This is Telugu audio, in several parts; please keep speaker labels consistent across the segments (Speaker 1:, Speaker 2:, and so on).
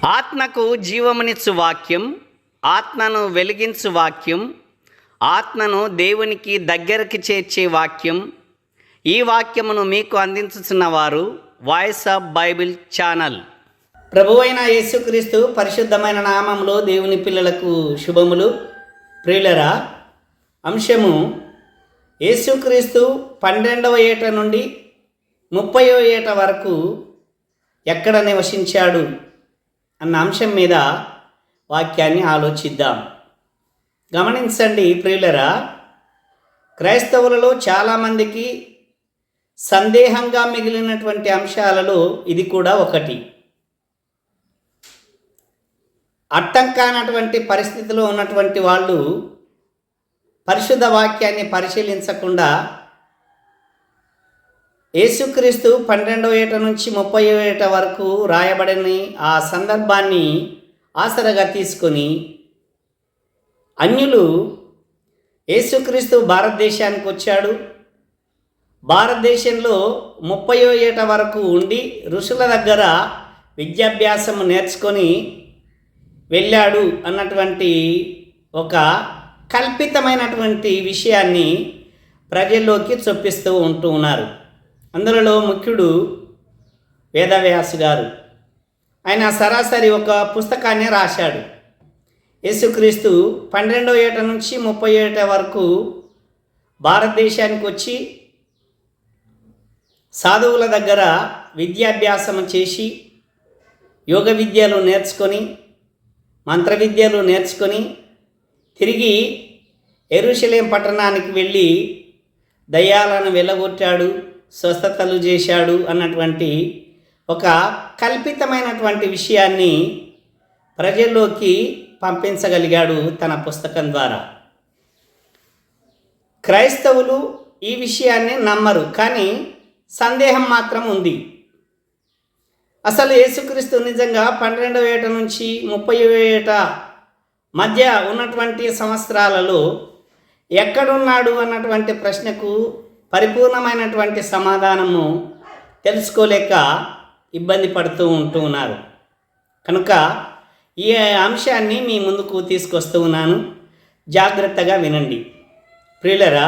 Speaker 1: ఆత్మకు జీవమునిచ్చు వాక్యం, ఆత్మను వెలిగించు వాక్యం, ఆత్మను దేవునికి దగ్గరకు చేర్చే వాక్యం. ఈ వాక్యమును మీకు అందించుచున్న వారు వాయిస్ ఆఫ్ బైబిల్ ఛానల్. ప్రభువైన యేసుక్రీస్తు పరిశుద్ధమైన నామములో దేవుని పిల్లలకు శుభములు. ప్రియులరా, అంశము యేసుక్రీస్తు 12వ ఏట నుండి 30వ ఏట వరకు ఎక్కడ నివసించాడు అన్న అంశం మీద వాక్యాన్ని ఆలోచిద్దాం. గమనించండి ప్రియులరా, క్రైస్తవులలో చాలామందికి సందేహంగా మిగిలినటువంటి అంశాలలో ఇది కూడా ఒకటి. అర్థం కానటువంటి పరిస్థితిలో ఉన్నటువంటి వాళ్ళు పరిశుద్ధ వాక్యాన్ని పరిశీలించకుండా యేసుక్రీస్తు 12వ ఏట నుంచి 30వ ఏట వరకు రాయబడిన ఆ సందర్భాన్ని ఆసరగా తీసుకొని అన్యులు యేసుక్రీస్తు భారతదేశానికి వచ్చాడు, భారతదేశంలో 30వ ఏట వరకు ఉండి ఋషుల దగ్గర విద్యాభ్యాసం నేర్చుకొని వెళ్ళాడు అన్నటువంటి ఒక కల్పితమైనటువంటి విషయాన్ని ప్రజల్లోకి చొప్పిస్తూ ఉంటూ ఉన్నారు. అందులో ముఖ్యుడు వేదవ్యాసు గారు. ఆయన సరాసరి ఒక పుస్తకాన్ని రాశాడు. యేసుక్రీస్తు 12వ ఏట నుంచి 30వ ఏట వరకు భారతదేశానికి వచ్చి సాధువుల దగ్గర విద్యాభ్యాసం చేసి యోగ విద్యలు నేర్చుకొని మంత్ర విద్యలు నేర్చుకొని తిరిగి యెరూషలేం పట్టణానికి వెళ్ళి దయ్యాలను వెళ్ళగొట్టాడు, స్వస్థతలు చేశాడు అన్నటువంటి ఒక కల్పితమైనటువంటి విషయాన్ని ప్రజల్లోకి పంపించగలిగాడు తన పుస్తకం ద్వారా. క్రైస్తవులు ఈ విషయాన్ని నమ్మరు, కానీ సందేహం మాత్రం ఉంది. అసలు యేసుక్రీస్తు నిజంగా 12వ ఏట నుంచి 30వ ఏట మధ్య ఉన్నటువంటి సంవత్సరాలలో ఎక్కడున్నాడు అన్నటువంటి ప్రశ్నకు పరిపూర్ణమైనటువంటి సమాధానము తెలుసుకోలేక ఇబ్బంది పడుతూ ఉంటూ ఉన్నారు. కనుక ఈ అంశాన్ని మీ ముందుకు తీసుకొస్తూ ఉన్నాను, జాగ్రత్తగా వినండి. ప్రియులరా,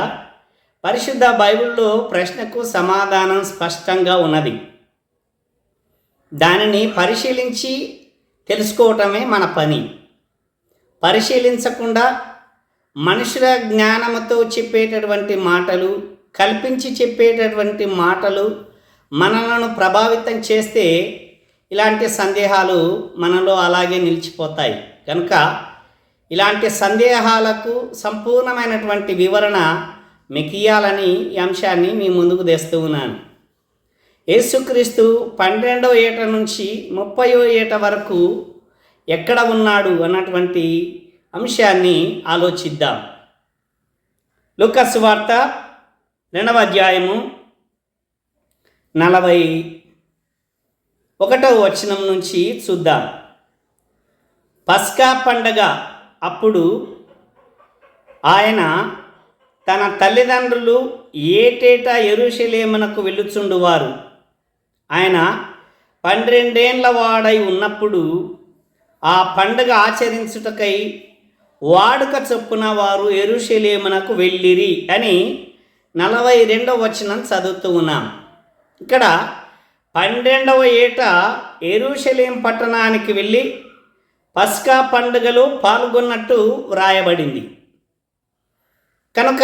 Speaker 1: పరిశుద్ధ బైబిల్లో ప్రశ్నకు సమాధానం స్పష్టంగా ఉన్నది. దానిని పరిశీలించి తెలుసుకోవటమే మన పని. పరిశీలించకుండా మనుషుల జ్ఞానముతో చెప్పేటటువంటి మాటలు, కల్పించి చెప్పేటటువంటి మాటలు మనలను ప్రభావితం చేస్తే ఇలాంటి సందేహాలు మనలో అలాగే నిలిచిపోతాయి. కనుక ఇలాంటి సందేహాలకు సంపూర్ణమైనటువంటి వివరణ మీకు ఇయ్యాలని ఈ అంశాన్ని మీ ముందుకు తెస్తూ ఉన్నాను. యేసుక్రీస్తు 12వ ఏట నుంచి 30వ ఏట వరకు ఎక్కడ ఉన్నాడు అన్నటువంటి అంశాన్ని ఆలోచిద్దాం. లూకా సువార్త 2వ అధ్యాయము 41వ వచనం నుంచి చూద్దాం. పస్కా పండగ అప్పుడు ఆయన తన తల్లిదండ్రులు ఏటేటా యెరూషలేమునకు వెళ్ళుచుండువారు. ఆయన 12 ఏండ్ల వాడై ఉన్నప్పుడు ఆ పండుగ ఆచరించుటకై వాడుక చొప్పున వారు యెరూషలేమునకు వెళ్ళిరి అని 42వ వచనం చదువుతూ ఉన్నాం. ఇక్కడ 12వ ఏట యెరూషలేం పట్టణానికి వెళ్ళి పస్కా పండుగలో పాల్గొన్నట్టు వ్రాయబడింది. కనుక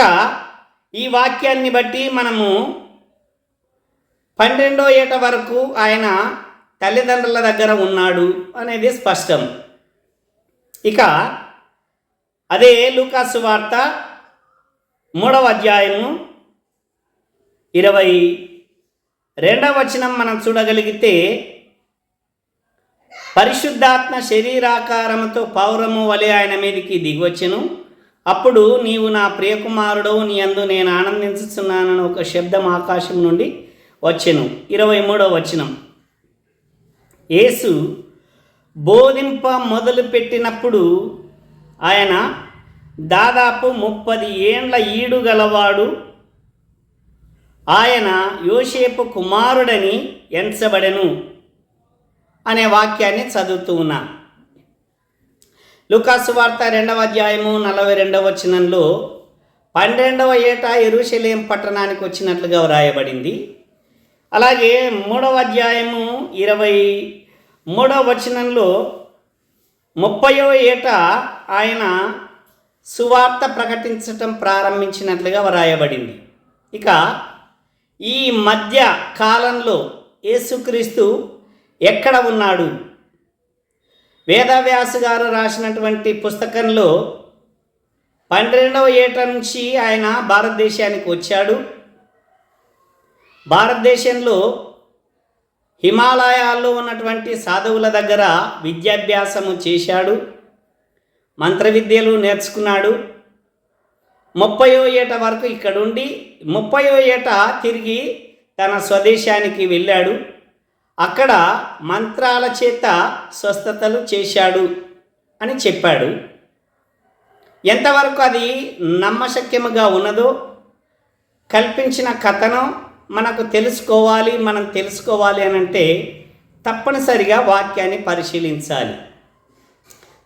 Speaker 1: ఈ వాక్యాన్ని బట్టి మనము 12వ ఏట వరకు ఆయన తల్లిదండ్రుల దగ్గర ఉన్నాడు అనేది స్పష్టం. ఇక అదే లూకా సువార్త 3వ అధ్యాయము 22వ వచనం మనం చూడగలిగితే, పరిశుద్ధాత్మ శరీరాకారముతో పౌరము వలె ఆయన మీదకి దిగివచ్చెను. అప్పుడు నీవు నా ప్రియకుమారుడవు, నీ యందు నేను ఆనందించుచున్నానని ఒక శబ్దం ఆకాశం నుండి వచ్చెను. 23వ వచనం, యేసు బోధింప మొదలుపెట్టినప్పుడు ఆయన దాదాపు 30 ఏండ్ల ఈడు గలవాడు. ఆయన యోసేపు కుమారుడని ఎంచబడెను. అనే వాక్యాన్ని చదువుతూ ఉన్నాం. లూకాసు వార్త 2వ అధ్యాయము 42వ వచనంలో 12వ ఏట యెరూషలేము పట్టణానికి వచ్చినట్లుగా వ్రాయబడింది. అలాగే 3వ అధ్యాయము 23వ వచనంలో 30వ ఏట ఆయన సువార్త ప్రకటించటం ప్రారంభించినట్లుగా వ్రాయబడింది. ఇక ఈ మధ్య కాలంలో యేసుక్రీస్తు ఎక్కడ ఉన్నాడు? వేదవ్యాసు గారు రాసినటువంటి పుస్తకంలో 12వ ఏట నుంచి ఆయన భారతదేశానికి వచ్చాడు. భారతదేశంలో హిమాలయాల్లో ఉన్నటువంటి సాధువుల దగ్గర విద్యాభ్యాసము చేశాడు, మంత్ర విద్యలు నేర్చుకున్నాడు. 30వ ఏట వరకు ఇక్కడుండి 30వ ఏట తిరిగి తన స్వదేశానికి వెళ్ళాడు. అక్కడ మంత్రాల చేత స్వస్థతలు చేశాడు అని చెప్పాడు. ఎంతవరకు అది నమ్మశక్యముగా ఉన్నదో, కల్పించిన కథనం మనకు మనం తెలుసుకోవాలి అని అంటే తప్పనిసరిగా వాక్యాన్ని పరిశీలించాలి.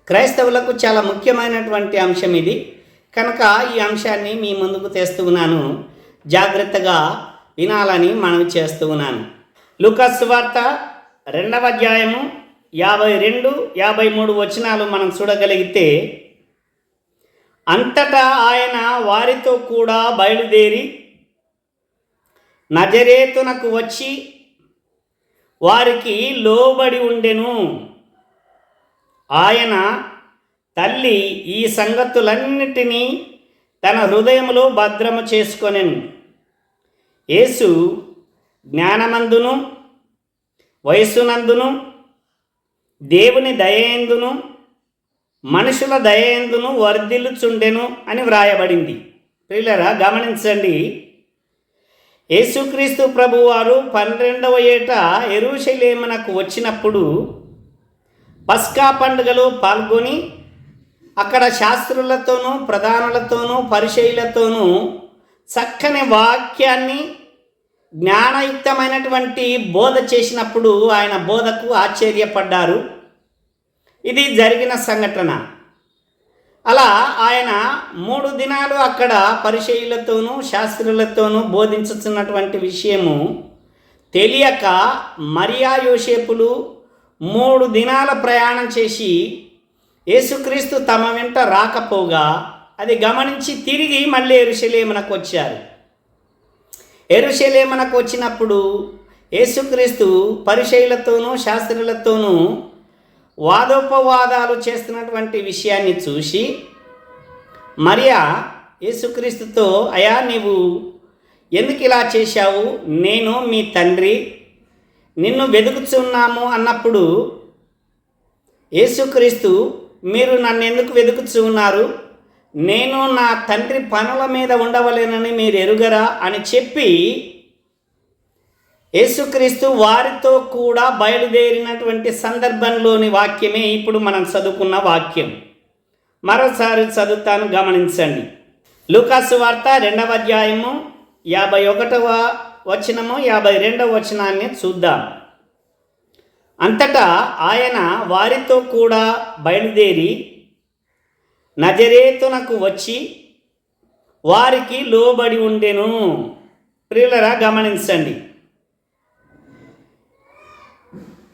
Speaker 1: క్రైస్తవులకు చాలా ముఖ్యమైనటువంటి అంశం ఇది. కనుక ఈ అంశాన్ని మీ ముందుకు తెస్తూ ఉన్నాను. జాగ్రత్తగా వినాలని మనవి చేస్తూ ఉన్నాను. లూకాసు వార్త 2వ అధ్యాయము 52, 53 వచనాలు మనం చూడగలిగితే, అంతటా ఆయన వారితో కూడా బయలుదేరి నజరేతునకు వచ్చి వారికి లోబడి ఉండెను. ఆయన తల్లి ఈ సంగతులన్నిటినీ తన హృదయములో భద్రము చేసుకొనెను. యేసు జ్ఞానమందును వయస్సునందును దేవుని దయయందును మనుషుల దయయందును వర్ధిల్లుచుండెను అని వ్రాయబడింది. ప్రియులారా, గమనించండి. యేసుక్రీస్తు ప్రభువారు 12వ ఏట యెరూషలేమునకు వచ్చినప్పుడు పస్కా పండుగలో పాల్గొని అక్కడ శాస్త్రులతోనూ ప్రధానులతోనూ పరిసయ్యులతోనూ చక్కని వాక్యాన్ని జ్ఞానయుక్తమైనటువంటి బోధ చేసినప్పుడు ఆయన బోధకు ఆశ్చర్యపడ్డారు. ఇది జరిగిన సంఘటన. అలా ఆయన 3 దినాలు అక్కడ పరిసయ్యులతోనూ శాస్త్రులతోనూ బోధించుతున్నటువంటి విషయము తెలియక మరియా యోసేపులు 3 దినాల ప్రయాణం చేసి యేసుక్రీస్తు తమ వెంట రాకపోగా అది గమనించి తిరిగి మళ్ళీ యెరూషలేమునకు వచ్చారు. యెరూషలేమునకు వచ్చినప్పుడు యేసుక్రీస్తు పరిసయ్యులతోనూ శాస్త్రులతోనూ వాదోపవాదాలు చేస్తున్నటువంటి విషయాన్ని చూసి మరియా యేసుక్రీస్తుతో, అయ్యా నీవు ఎందుకు ఇలా చేశావు? నేను మీ తండ్రి నిన్ను వెతుకుచున్నాము అన్నప్పుడు యేసుక్రీస్తు, మీరు నన్ను ఎందుకు వెతుకుచూ ఉన్నారు? నేను నా తండ్రి పనుల మీద ఉండవలేనని మీరు ఎరుగరా అని చెప్పి యేసుక్రీస్తు వారితో కూడా బయలుదేరినటువంటి సందర్భంలోని వాక్యమే ఇప్పుడు మనం చదువుకున్న వాక్యం. మరోసారి చదువుతాను, గమనించండి. లూకాసు వార్త 2వ అధ్యాయము 51వ వచనము 52వ వచనాన్ని చూద్దాం. అంతటా ఆయన వారితో కూడా బయలుదేరి నజరేతునకు వచ్చి వారికి లోబడి ఉండెను. ప్రియులరా, గమనించండి.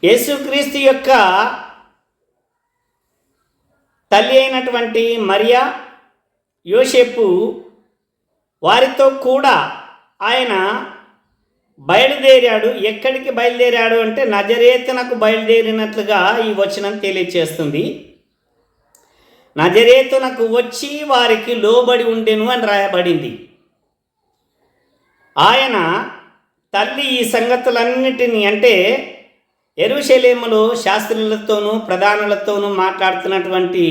Speaker 1: యేసుక్రీస్తు యొక్క తల్లి అయినటువంటి మరియా యోసేపు వారితో కూడా ఆయన బయలుదేరాడు. ఎక్కడికి బయలుదేరాడు అంటే నజరేతునకు బయలుదేరినట్లుగా ఈ వచనం తెలియచేస్తుంది. నజరేతునకు వచ్చి వారికి లోబడి ఉండెను అని రాయబడింది. ఆయన తల్లి ఈ సంగతులన్నిటినీ అంటే యెరూషలేములో శాస్త్రులతోనూ ప్రధానులతోనూ మాట్లాడుతున్నటువంటి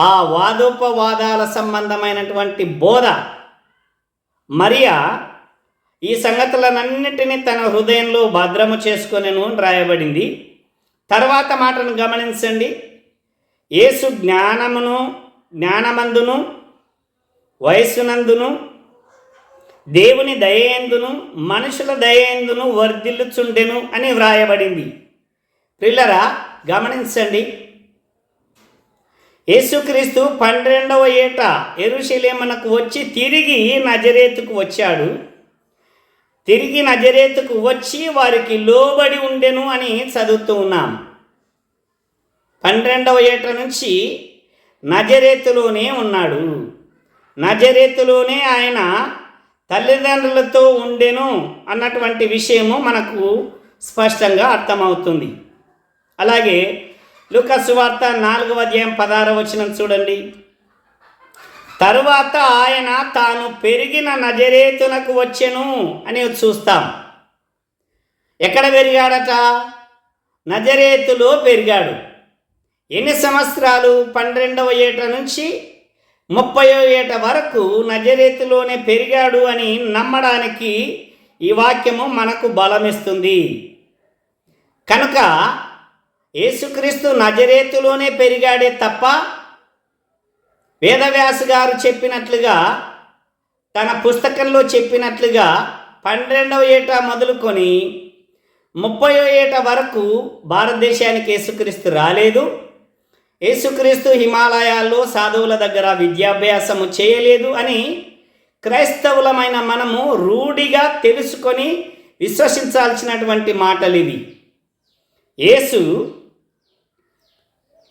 Speaker 1: ఆ వాదోపవాదాల సంబంధమైనటువంటి బోధ మరియా ఈ సంగతులన్నిటినీ తన హృదయంలో భద్రము చేసుకొనెను అని రాయబడింది. తర్వాత మాటను గమనించండి. యేసు జ్ఞానమందును వయస్సునందును దేవుని దయయందును మనుషుల దయయందును వర్ధిల్లుచుండెను అని వ్రాయబడింది. ప్రియులరా, గమనించండి. యేసుక్రీస్తు 12వ ఏట యెరూషలేమునకు వచ్చి తిరిగి నజరేతుకు వచ్చాడు. తిరిగి నజరేతుకు వచ్చి వారికి లోబడి ఉండెను అని చదువుతూ ఉన్నాం. 12వ ఏట నుంచి నజరేతులోనే ఉన్నాడు. నజరేతులోనే ఆయన తల్లిదండ్రులతో ఉండెను అన్నటువంటి విషయము మనకు స్పష్టంగా అర్థమవుతుంది. అలాగే లూకా సువార్త 4వ అధ్యాయం 16వ వచనం చూడండి. తరువాత ఆయన తాను పెరిగిన నజరేతునకు వచ్చెను అని చూస్తాం. ఎక్కడ పెరిగాడట? నజరేతులో పెరిగాడు. ఎన్ని సంవత్సరాలు? 12వ ఏట నుంచి 30వ ఏట వరకు నజరేతులోనే పెరిగాడు అని నమ్మడానికి ఈ వాక్యము మనకు బలమిస్తుంది. కనుక యేసుక్రీస్తు నజరేతులోనే పెరిగాడే తప్ప వేదవ్యాసు గారు చెప్పినట్లుగా, తన పుస్తకంలో చెప్పినట్లుగా 12వ ఏట మొదలుకొని 30వ ఏట వరకు భారతదేశానికి యేసుక్రీస్తు రాలేదు. యేసుక్రీస్తు హిమాలయాల్లో సాధువుల దగ్గర విద్యాభ్యాసము చేయలేదు అని క్రైస్తవులమైన మనము రూఢిగా తెలుసుకొని విశ్వసించాల్సినటువంటి మాటలు ఇవి. యేసు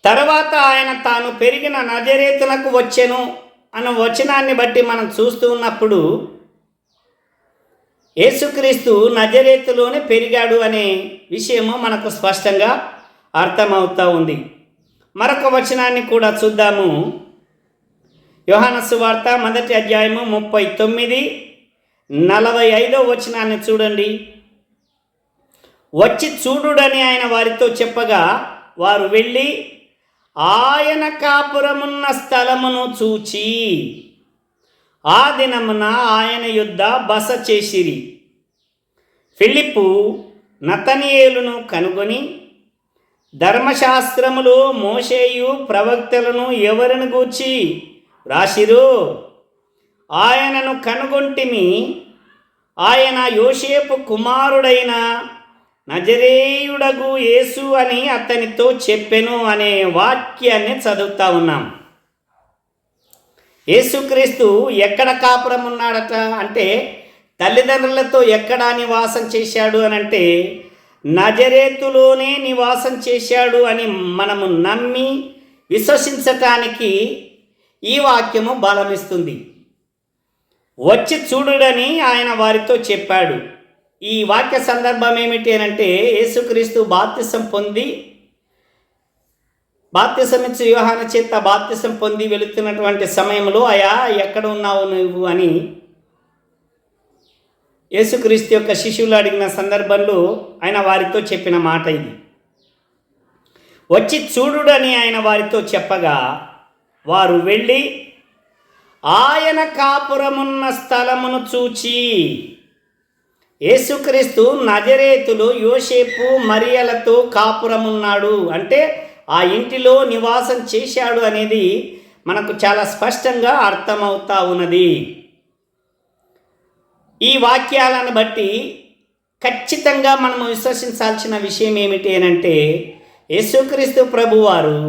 Speaker 1: తర్వాత ఆయన తాను పెరిగిన నజరేతునకు వచ్చెను అన్న వచనాన్ని బట్టి మనం చూస్తూ ఉన్నప్పుడు యేసుక్రీస్తు నజరేతులోనే పెరిగాడు అనే విషయము మనకు స్పష్టంగా అర్థమవుతూ ఉంది. మరొక వచనాన్ని కూడా చూద్దాము. యోహాను సువార్త 1వ అధ్యాయము 39, 45వ వచనాన్ని చూడండి. వచ్చి చూడుడని ఆయన వారితో చెప్పగా వారు వెళ్ళి ఆయన కాపురమున్న స్థలమును చూచి ఆ దినమున ఆయన యొద్ద బస చేసిరి. ఫిలిప్పు నతనయేలును కనుగొని, ధర్మశాస్త్రములో మోషేయు ప్రవక్తలను ఎవరిని గూర్చి రాసిరో ఆయనను కనుగొంటిమి, ఆయన యోసేపు కుమారుడైన నజరేయుడగు యేసు అని అతనితో చెప్పెను అనే వాక్యాన్ని చదువుతా ఉన్నాం. యేసుక్రీస్తు ఎక్కడ కాపురం ఉన్నాడట అంటే, తల్లిదండ్రులతో ఎక్కడ నివాసం చేశాడు అని అంటే నజరేతులోనే నివాసం చేశాడు అని మనము నమ్మి విశ్వసించటానికి ఈ వాక్యము బలమిస్తుంది. వచ్చి చూడుడని ఆయన వారితో చెప్పాడు. ఈ వాక్య సందర్భం ఏమిటి అంటే, యేసుక్రీస్తు బాప్తిసం ఇచ్చి యోహాను చేత బాప్తిసం పొంది వెళుతున్నటువంటి సమయంలో, అయా ఎక్కడ ఉన్నావు నువ్వు అని యేసుక్రీస్తు యొక్క శిష్యులు అడిగిన సందర్భంలో ఆయన వారితో చెప్పిన మాట ఇది. వచ్చి చూడుడని ఆయన వారితో చెప్పగా వారు వెళ్ళి ఆయన కాపురమున్న స్థలమును చూచి, యేసుక్రీస్తు నజరేతులో యోసేపు మరియలతో కాపురమున్నాడు అంటే ఆ ఇంటిలో నివాసం చేశాడు అనేది మనకు చాలా స్పష్టంగా అర్థమవుతా ఉన్నది. ఈ వాక్యాలను బట్టి ఖచ్చితంగా మనము విశ్వసించాల్సిన విషయం ఏమిటి అంటే, యేసుక్రీస్తు ప్రభువారు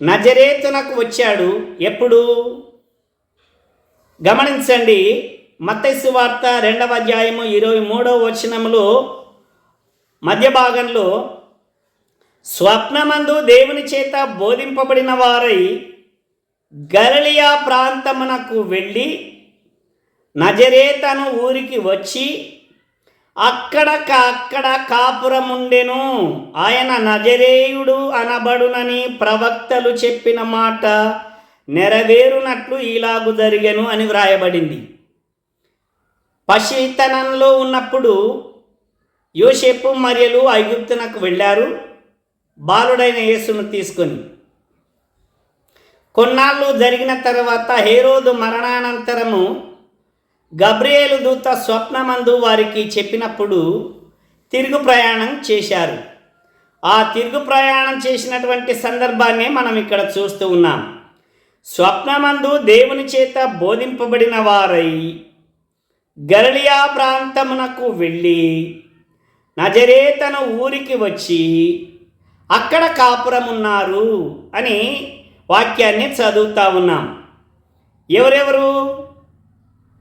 Speaker 1: నజరేతునకు వచ్చాడు. ఎప్పుడు? గమనించండి. మత్తయి సువార్త 2వ అధ్యాయము 23వ వచనములో మధ్య భాగంలో, స్వప్నమందు దేవుని చేత బోధింపబడిన వారై గలిలయ ప్రాంతమునకు వెళ్ళి నజరేతను ఊరికి వచ్చి అక్కడ కాపురముండెను. ఆయన నజరేయుడు అనబడునని ప్రవక్తలు చెప్పిన మాట నెరవేరునట్లు ఇలాగు జరిగెను అని వ్రాయబడింది. పసితనంలో ఉన్నప్పుడు యోసేపు మరియలు ఐగుప్తునకు వెళ్ళారు బాలుడైన యేసును తీసుకొని. కొన్నాళ్ళు జరిగిన తర్వాత హేరోదు మరణానంతరము గబ్రియేలు దూత స్వప్నమందు వారికి చెప్పినప్పుడు తిరుగు ప్రయాణం చేశారు. ఆ తిరుగు ప్రయాణం చేసినటువంటి సందర్భాన్ని మనం ఇక్కడ చూస్తూ ఉన్నాం. స్వప్నమందు దేవుని చేత బోధింపబడిన వారై గలిలయ ప్రాంతమునకు వెళ్ళి నజరేతను ఊరికి వచ్చి అక్కడ కాపురమున్నారు అని వాక్యాన్ని చదువుతా ఉన్నాం.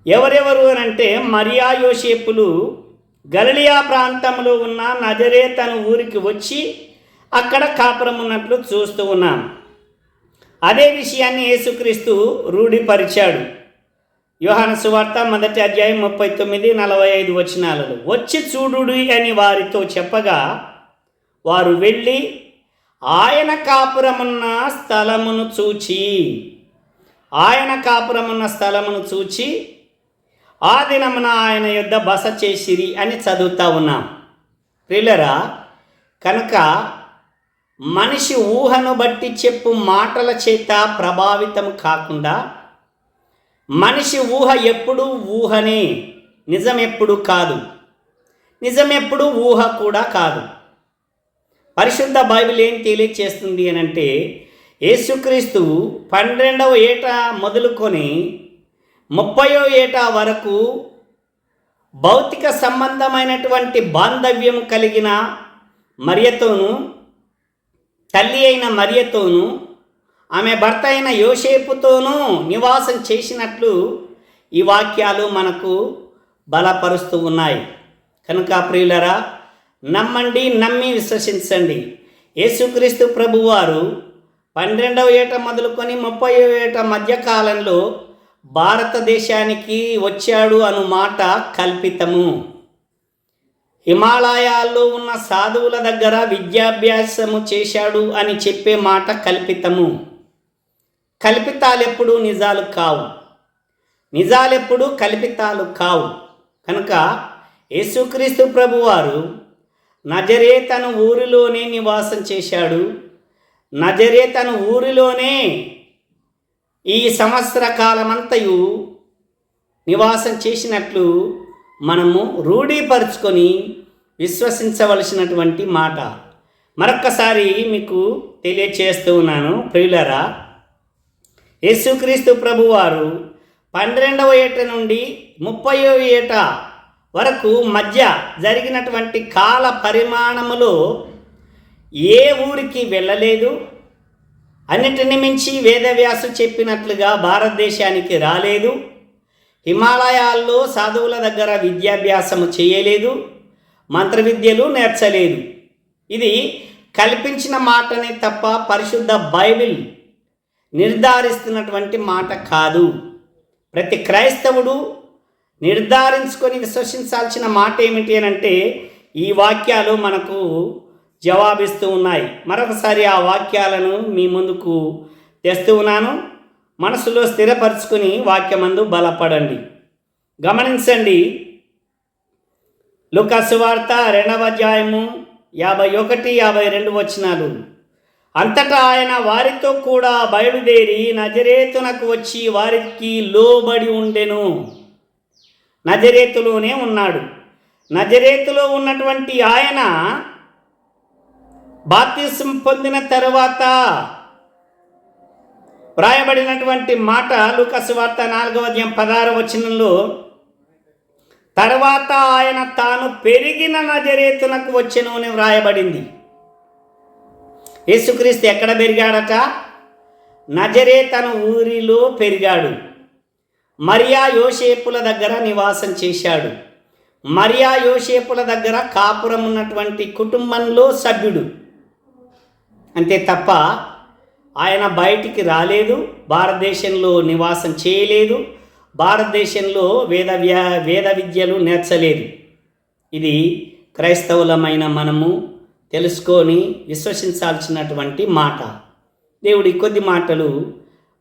Speaker 1: ఎవరెవరు అని అంటే మరియా యోసేపులు గలిలయ ప్రాంతంలో ఉన్న నజరేతను ఊరికి వచ్చి అక్కడ కాపురం ఉన్నట్లు చూస్తూ ఉన్నాం. అదే విషయాన్ని యేసుక్రీస్తు రూఢిపరిచాడు. యోహాను సువార్త 1వ అధ్యాయం 39-45 వచనాలలో, వచ్చి చూడుడి అని వారితో చెప్పగా వారు వెళ్ళి ఆయన కాపురమున్న స్థలమును చూచి ఆ దినమున ఆయన యొద్ద బస చేసిరి అని చదువుతా ఉన్నాం. ప్రియులారా, కనుక మనిషి ఊహను బట్టి చెప్పు మాటల చేత ప్రభావితం కాకుండా, మనిషి ఊహ ఎప్పుడు ఊహనే, నిజం ఎప్పుడు కాదు, నిజం ఎప్పుడు ఊహ కూడా కాదు. పరిశుద్ధ బైబిల్ ఏం తెలియచేస్తుంది అని అంటే, యేసుక్రీస్తు 12వ ఏట మొదలుకొని 30వ ఏట వరకు భౌతిక సంబంధమైనటువంటి బాంధవ్యం కలిగిన మరియతోనూ, తల్లి అయిన మరియతోనూ, ఆమె భర్త అయిన యోసేపుతోనూ నివాసం చేసినట్లు ఈ వాక్యాలు మనకు బలపరుస్తూ ఉన్నాయి. కనుక ప్రియులరా, నమ్మండి, నమ్మి విశ్వసించండి. యేసుక్రీస్తు ప్రభువారు 12వ ఏట మొదలుకొని 30వ ఏట మధ్యకాలంలో భారతదేశానికి వచ్చాడు అను మాట కల్పితము. హిమాలయాల్లో ఉన్న సాధువుల దగ్గర విద్యాభ్యాసము చేశాడు అని చెప్పే మాట కల్పితము. కల్పితాలెప్పుడు నిజాలు కావు, నిజాలెప్పుడు కల్పితాలు కావు. కనుక యేసుక్రీస్తు ప్రభువారు నజరేతను ఊరిలోనే నివాసం చేశాడు. నజరేతను ఊరిలోనే ఈ సంవత్సర కాలమంతయు నివాసం చేసినట్లు మనము రూఢీపరుచుకొని విశ్వసించవలసినటువంటి మాట. మరొక్కసారి మీకు తెలియచేస్తూ ఉన్నాను. ప్రియులరా, యేసుక్రీస్తు ప్రభువారు 12వ ఏట నుండి 30వ ఏట వరకు మధ్య జరిగినటువంటి కాల పరిమాణములో ఏ ఊరికి వెళ్ళలేదు. అన్నిటిని మించి వేదవ్యాసు చెప్పినట్లుగా భారతదేశానికి రాలేదు. హిమాలయాల్లో సాధువుల దగ్గర విద్యాభ్యాసము చేయలేదు, మంత్ర విద్యలు నేర్చలేదు. ఇది కల్పించిన మాటనే తప్ప పరిశుద్ధ బైబిల్ నిర్ధారిస్తున్నటువంటి మాట కాదు. ప్రతి క్రైస్తవుడు నిర్ధారించుకొని విశ్వసించాల్సిన మాట ఏమిటి అని అంటే, ఈ వాక్యాలు మనకు జవాబిస్తూ ఉన్నాయి. మరొకసారి ఆ వాక్యాలను మీ ముందుకు తెస్తూ ఉన్నాను. మనసులో స్థిరపరచుకుని వాక్యమందు బలపడండి. గమనించండి, లూకా సువార్త 2వ అధ్యాయము 51-52 వచనాలు. అంతటా ఆయన వారితో కూడా బయలుదేరి నజరేతునకు వచ్చి వారికి లోబడి ఉండెను. నజరేతులోనే ఉన్నాడు. నజరేతులో ఉన్నటువంటి ఆయన బాప్తిసం పొందిన తరువాత వ్రాయబడినటువంటి మాట లూకా సువార్త 4వ అధ్యాయం 16వ వచనంలో, తర్వాత ఆయన తాను పెరిగిన నజరేతునకు వచ్చెను అని వ్రాయబడింది. యేసుక్రీస్తు ఎక్కడ పెరిగాడట? నజరేతను ఊరిలో పెరిగాడు. మరియా యోసేపుల దగ్గర నివాసం చేశాడు. మరియా యోసేపుల దగ్గర కాపురం ఉన్నటువంటి కుటుంబంలో సభ్యుడు. అంతే తప్ప ఆయన బయటికి రాలేదు, భారతదేశంలో నివాసం చేయలేదు, భారతదేశంలో వేద విద్యలు నేర్చలేదు. ఇది క్రైస్తవులమైన మనము తెలుసుకొని విశ్వసించాల్సినటువంటి మాట. దేవుడి కొద్ది మాటలు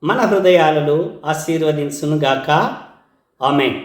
Speaker 1: మన హృదయాలలో ఆశీర్వదించునుగాక. ఆమేన్.